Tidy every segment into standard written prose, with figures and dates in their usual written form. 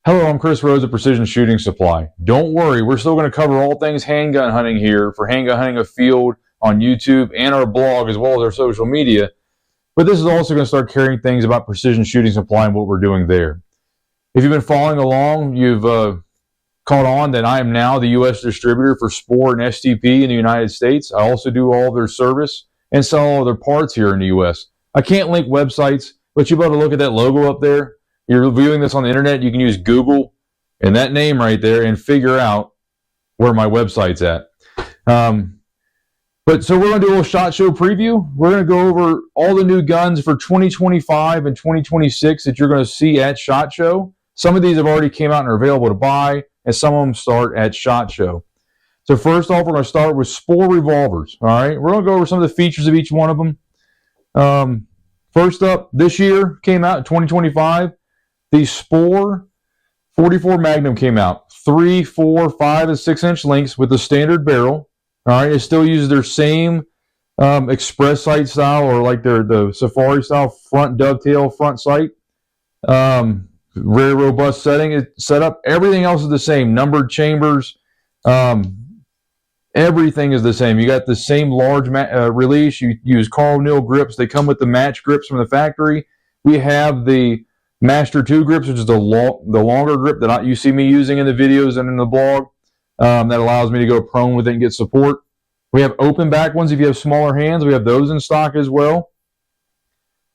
Hello, I'm Chris Rose of Precision Shooting Supply. Don't worry, we're still going to cover all things handgun hunting here for Handgun Hunting Afield on YouTube and our blog as well as our social media. But this is also going to start carrying things about Precision Shooting Supply and what we're doing there. If you've been following along, you've caught on that I am now the U.S. distributor for Spore and STP in the United States. I also do all of their service and sell all of their parts here in the U.S. I can't link websites, but you'll be able to look at that logo up there. You're viewing this on the internet, you can use Google and that name right there and figure out where my website's at. So we're going to do a little SHOT Show preview. We're going to go over all the new guns for 2025 and 2026 that you're going to see at SHOT Show. Some of these have already came out and are available to buy, and some of them start at SHOT Show. So first off, we're going to start with Spore revolvers. All right, we're going to go over some of the features of each one of them. First up, this year came out in 2025. The Spore 44 Magnum came out. 3, 4, 5, and 6-inch lengths with the standard barrel. All right, it still uses their same express sight style, or like the Safari style front dovetail front sight. Very robust setup. Everything else is the same. Numbered chambers. Everything is the same. You got the same large release. You use Carl Nil grips. They come with the match grips from the factory. We have the Master 2 grips, which is the longer grip that you see me using in the videos and in the blog. That allows me to go prone with it and get support. We have open back ones if you have smaller hands. We have those in stock as well.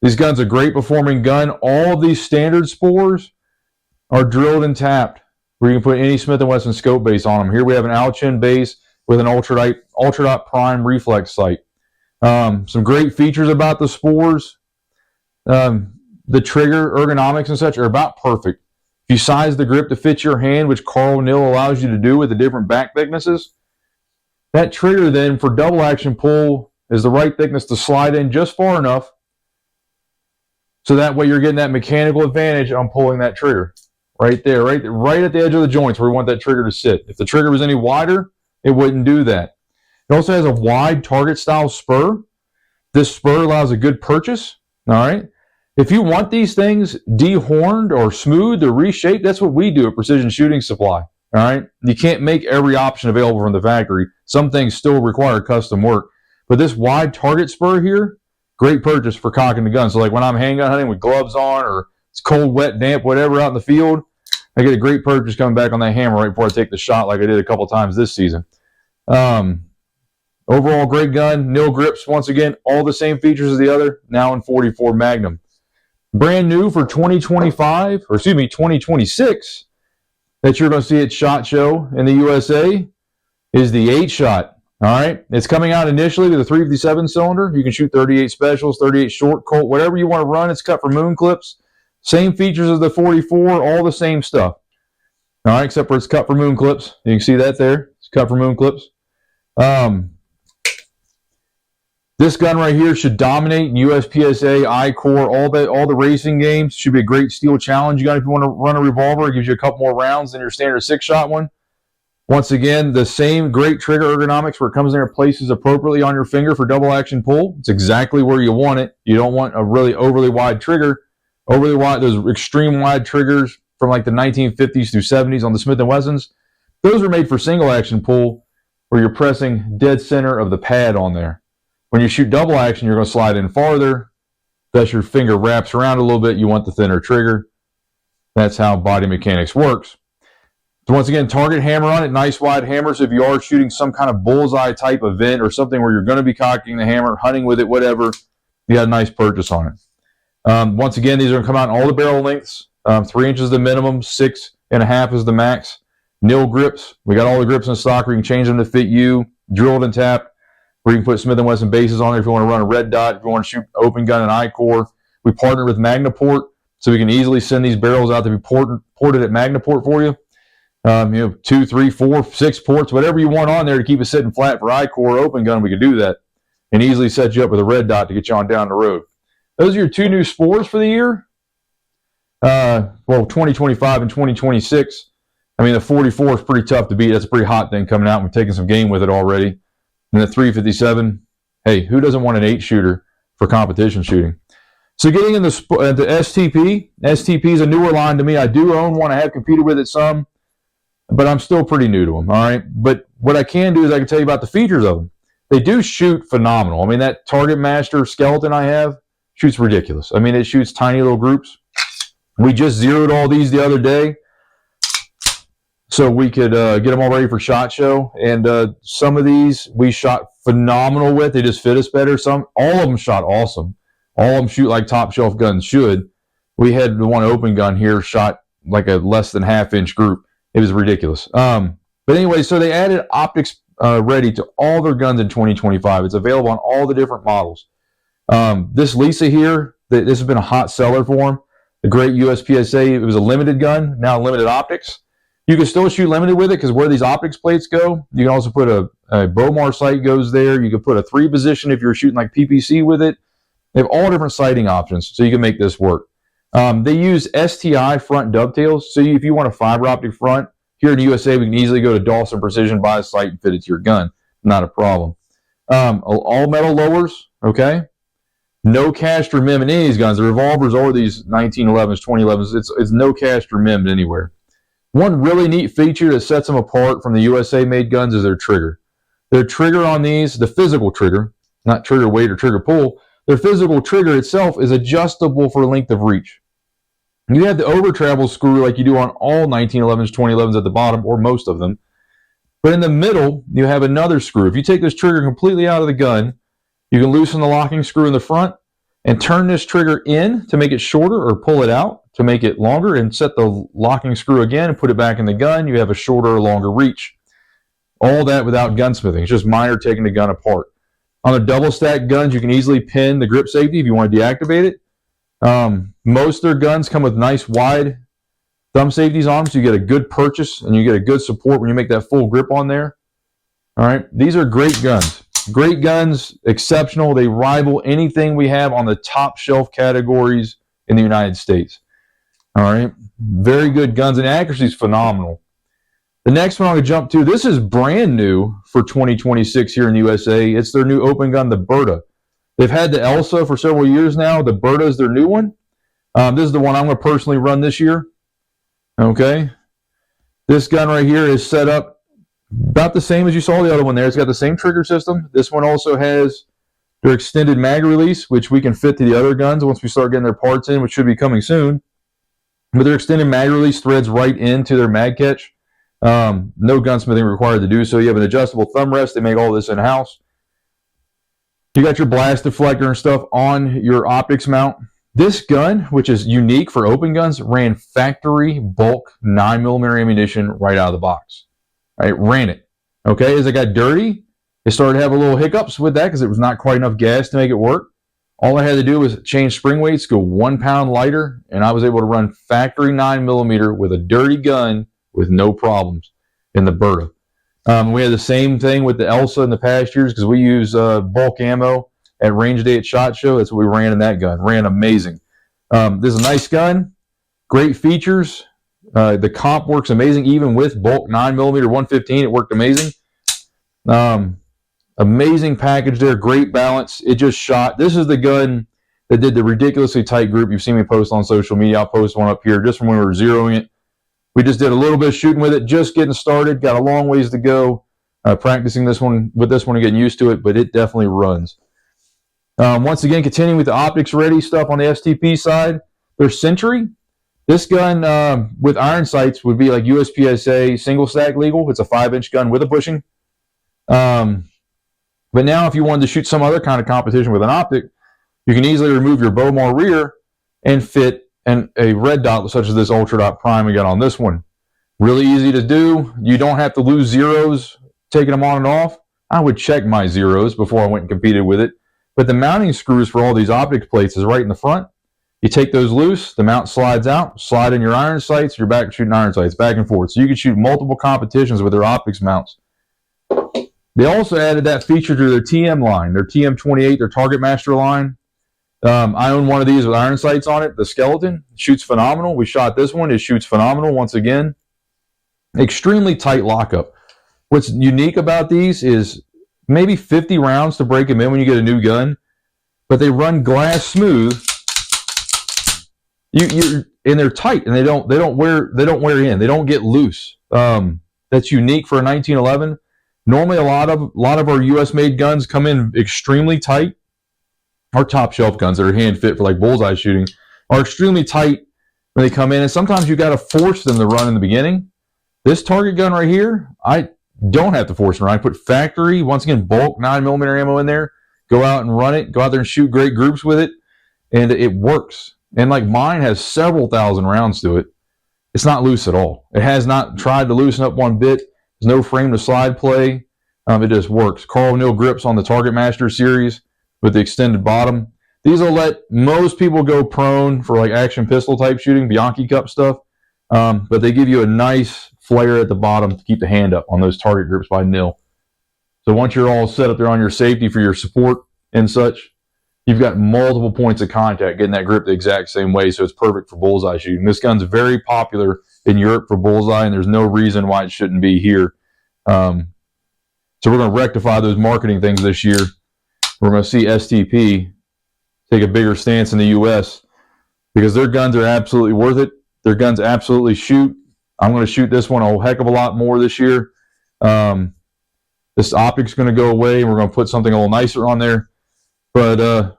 These guns are a great performing gun. All of these standard Spores are drilled and tapped, where you can put any Smith & Wesson scope base on them. Here we have an Alchin base with an ultra-dot prime reflex sight. Some great features about the Spores. The trigger ergonomics and such are about perfect. If you size the grip to fit your hand, which Carl Nil allows you to do with the different back thicknesses, that trigger then for double action pull is the right thickness to slide in just far enough so that way you're getting that mechanical advantage on pulling that trigger. Right there, right at the edge of the joints where we want that trigger to sit. If the trigger was any wider, it wouldn't do that. It also has a wide target style spur. This spur allows a good purchase. All right. If you want these things dehorned or smoothed or reshaped, that's what we do at Precision Shooting Supply. All right. You can't make every option available from the factory. Some things still require custom work. But this wide target spur here, great purchase for cocking the gun. So like when I'm handgun hunting with gloves on, or it's cold, wet, damp, whatever out in the field, I get a great purchase coming back on that hammer right before I take the shot, like I did a couple times this season. Overall, great gun. Nil grips, once again, all the same features as the other, now in 44 Magnum. Brand new for 2026, that you're going to see at SHOT Show in the USA is the 8-shot. All right, it's coming out initially with a 357 cylinder. You can shoot 38 specials, 38 short, Colt, whatever you want to run. It's cut for moon clips. Same features as the 44, all the same stuff. All right, except for it's cut for moon clips. You can see that there. It's cut for moon clips. This gun right here should dominate USPSA, I-Core, all the racing games. Should be a great steel challenge gun if you want to run a revolver. It gives you a couple more rounds than your standard 6-shot one. Once again, the same great trigger ergonomics where it comes in there, places appropriately on your finger for double action pull. It's exactly where you want it. You don't want a really overly wide trigger. Overly wide, those extreme wide triggers from like the 1950s through 70s on the Smith & Wessons, those are made for single action pull where you're pressing dead center of the pad on there. When you shoot double action, you're going to slide in farther. Thus, your finger wraps around a little bit. You want the thinner trigger. That's how body mechanics works. So once again, target hammer on it, nice wide hammer. So if you are shooting some kind of bullseye type event or something where you're going to be cocking the hammer, hunting with it, whatever, you got a nice purchase on it. Once again, these are going to come out in all the barrel lengths. 3 inches is the minimum, 6.5 is the max. Nil grips. We got all the grips in stock where you can change them to fit you. Drilled and tapped, where you can put Smith & Wesson bases on there if you want to run a red dot, if you want to shoot open gun and I-Core. We partner with Magnaport, so we can easily send these barrels out to be ported at Magnaport for you. 2, 3, 4, 6 ports, whatever you want on there to keep it sitting flat for I-Core open gun, we can do that and easily set you up with a red dot to get you on down the road. Those are your 2 new Spores for the year. 2025 and 2026. I mean, the 44 is pretty tough to beat. That's a pretty hot thing coming out. We're taking some game with it already. And the 357, hey, who doesn't want an 8-shooter for competition shooting? So getting in the STP. STP is a newer line to me. I do own one. I have competed with it some, but I'm still pretty new to them. All right. But what I can do is I can tell you about the features of them. They do shoot phenomenal. I mean, that Target Master skeleton I have shoots ridiculous. I mean, it shoots tiny little groups. We just zeroed all these the other day so we could get them all ready for SHOT Show. And some of these we shot phenomenal with. They just fit us better. All of them shot awesome. All of them shoot like top shelf guns should. We had the one open gun here shot like a less than half-inch group. It was ridiculous. But anyway, so they added optics ready to all their guns in 2025. It's available on all the different models. This Lisa here, this has been a hot seller for them. A great USPSA. It was a limited gun, now limited optics. You can still shoot limited with it because where these optics plates go, you can also put a Bomar sight goes there. You can put a 3 position if you're shooting like PPC with it. They have all different sighting options, so you can make this work. They use STI front dovetails. So if you want a fiber optic front, here in the USA, we can easily go to Dawson Precision, buy a sight, and fit it to your gun. Not a problem. All metal lowers, okay? No cast or mim in any of these guns. The revolvers or these 1911s, 2011s, it's no cast or mim anywhere. One really neat feature that sets them apart from the USA-made guns is their trigger. Their trigger on these, the physical trigger, not trigger weight or trigger pull, their physical trigger itself is adjustable for length of reach. You have the over travel screw like you do on all 1911s, 2011s at the bottom, or most of them. But in the middle, you have another screw. If you take this trigger completely out of the gun, you can loosen the locking screw in the front and turn this trigger in to make it shorter or pull it out to make it longer and set the locking screw again and put it back in the gun. You have a shorter or longer reach. All that without gunsmithing. It's just minor taking the gun apart. On the double stack guns, you can easily pin the grip safety if you want to deactivate it. Most of their guns come with nice wide thumb safeties on them, so you get a good purchase and you get a good support when you make that full grip on there. All right, these are great guns. Great guns, exceptional. They rival anything we have on the top shelf categories in the United States. All right, very good guns, and accuracy is phenomenal. The next one I'm going to jump to, this is brand new for 2026 here in the USA. It's their new open gun, the Berta. They've had the Elsa for several years now. The Berta is their new one. This is the one I'm going to personally run this year. Okay. This gun right here is set up about the same as you saw the other one there. It's got the same trigger system. This one also has their extended mag release, which we can fit to the other guns once we start getting their parts in, which should be coming soon. But their extended mag release threads right into their mag catch. No gunsmithing required to do so. You have an adjustable thumb rest. They make all this in-house. You got your blast deflector and stuff on your optics mount. This gun, which is unique for open guns, ran factory bulk 9mm ammunition right out of the box. Right, ran it. Okay, as it got dirty, it started to have a little hiccups with that because it was not quite enough gas to make it work. All I had to do was change spring weights, go 1 pound lighter, and I was able to run factory 9mm with a dirty gun with no problems in the Berta. We had the same thing with the Elsa in the past years because we use bulk ammo at range day at SHOT Show. That's what we ran in that gun. Ran amazing. This is a nice gun. Great features. The comp works amazing. Even with bulk 9mm 115, it worked amazing. Amazing package there. Great balance. It just shot. This is the gun that did the ridiculously tight group. You've seen me post on social media. I'll post one up here just from when we were zeroing it. We just did a little bit of shooting with it, just getting started. Got a long ways to go practicing this one with this one and getting used to it, but it definitely runs. Once again, continuing with the optics ready stuff on the STP side, there's Sentry. This gun with iron sights would be like USPSA single stack legal. It's a 5-inch gun with a bushing. But now if you wanted to shoot some other kind of competition with an optic, you can easily remove your Bomar rear and fit a red dot such as this Ultra Dot Prime we got on this one. Really easy to do. You don't have to lose zeros taking them on and off. I would check my zeros before I went and competed with it. But the mounting screws for all these optic plates is right in the front. You take those loose, the mount slides out, slide in your iron sights, you're back shooting iron sights, back and forth. So you can shoot multiple competitions with their optics mounts. They also added that feature to their TM line, their TM28, their Target Master line. I own one of these with iron sights on it. The skeleton shoots phenomenal. We shot this one. It shoots phenomenal once again. Extremely tight lockup. What's unique about these is maybe 50 rounds to break them in when you get a new gun, but they run glass smooth and they're tight, and they don't wear in. They don't get loose. That's unique for a 1911. Normally, a lot of our U.S. made guns come in extremely tight. Our top shelf guns that are hand fit for like bullseye shooting are extremely tight when they come in, and sometimes you got to force them to run in the beginning. This target gun right here, I don't have to force them to run. I put factory, once again, bulk 9mm ammo in there. Go out and run it. Go out there and shoot great groups with it, and it works. And like mine has several thousand rounds to it. It's not loose at all. It has not tried to loosen up one bit. There's no frame to slide play. It just works. Carl Neal grips on the Target Master series with the extended bottom. These will let most people go prone for like action pistol type shooting, Bianchi Cup stuff. But they give you a nice flare at the bottom to keep the hand up on those target grips by Neal. So once you're all set up there on your safety for your support and such, you've got multiple points of contact getting that grip the exact same way, so it's perfect for bullseye shooting. This gun's very popular in Europe for bullseye, and there's no reason why it shouldn't be here. So we're going to rectify those marketing things this year. We're going to see STP take a bigger stance in the U.S. because their guns are absolutely worth it. Their guns absolutely shoot. I'm going to shoot this one a heck of a lot more this year. This optic's going to go away, and we're going to put something a little nicer on there. But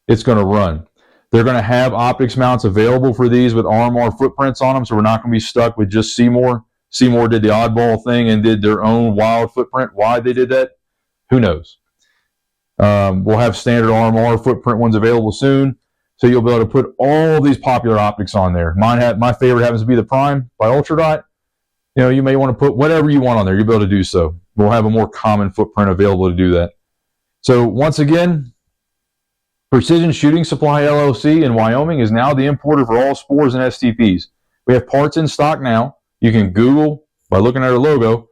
it's going to run. They're going to have optics mounts available for these with RMR footprints on them, so we're not going to be stuck with just Seymour. Seymour did the oddball thing and did their own wild footprint. Why they did that, who knows? We'll have standard RMR footprint ones available soon, so you'll be able to put all these popular optics on there. My favorite happens to be the Prime by Ultradot. You know, you may want to put whatever you want on there. You'll be able to do so. We'll have a more common footprint available to do that. So once again, Precision Shooting Supply LLC in Wyoming is now the importer for all Spores and STPs. We have parts in stock now. You can Google by looking at our logo,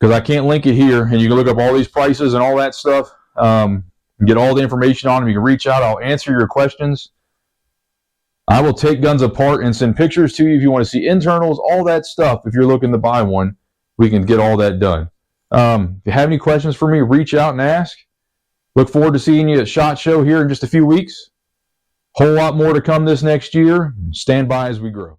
because I can't link it here, and you can look up all these prices and all that stuff, and get all the information on them. You can reach out. I'll answer your questions. I will take guns apart and send pictures to you if you want to see internals, all that stuff. If you're looking to buy one, we can get all that done. If you have any questions for me, reach out and ask. Look forward to seeing you at SHOT Show here in just a few weeks. Whole lot more to come this next year. Stand by as we grow.